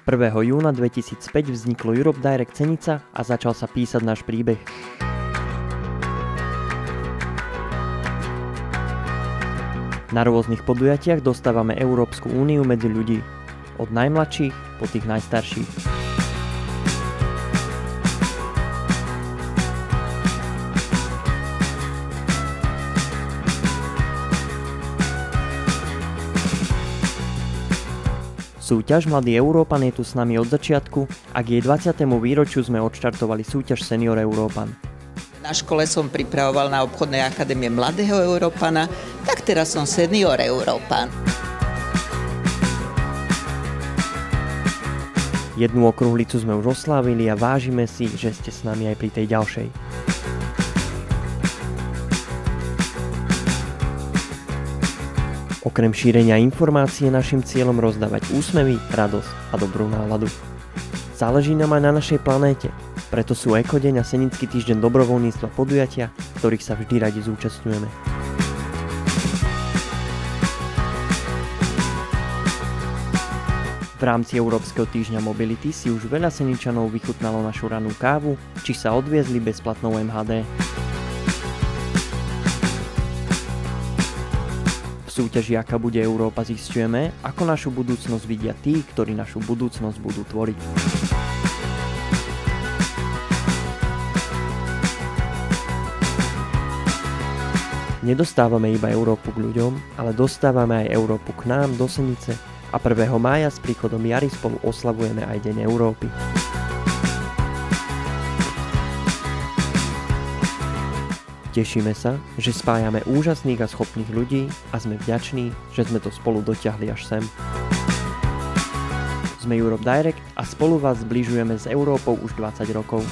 1. júna 2005 vzniklo Europe Direct Senica a začal sa písať náš príbeh. Na rôznych podujatiach dostávame Európsku úniu medzi ľudí, od najmladších po tých najstarších. Súťaž Mladý Európan je tu s nami od začiatku a k jej 20. výročiu sme odštartovali súťaž Senior Európan. Na škole som pripravoval na obchodnej akadémie Mladého Európana, tak teraz som Senior Európan. Jednu okrúhlicu sme už oslávili a vážime si, že ste s nami aj pri tej ďalšej. Okrem šírenia informácií je našim cieľom rozdávať úsmevy, radosť a dobrú náladu. Záleží nám aj na našej planéte, preto sú Ekodeň a Senický týždeň dobrovoľníctva podujatia, ktorých sa vždy radi zúčastňujeme. V rámci Európskeho týždňa Mobility si už veľa Seničanov vychutnalo našu ranú kávu, či sa odviezli bezplatnou MHD. V súťaži Aká bude Európa zisťujeme, ako našu budúcnosť vidia tí, ktorí našu budúcnosť budú tvoriť. Nedostávame iba Európu k ľuďom, ale dostávame aj Európu k nám do Senice a 1. mája s príchodom jary spolu oslavujeme aj Deň Európy. Tešíme sa, že spájame úžasných a schopných ľudí a sme vďační, že sme to spolu dotiahli až sem. Sme Europe Direct a spolu vás zbližujeme s Európou už 20 rokov.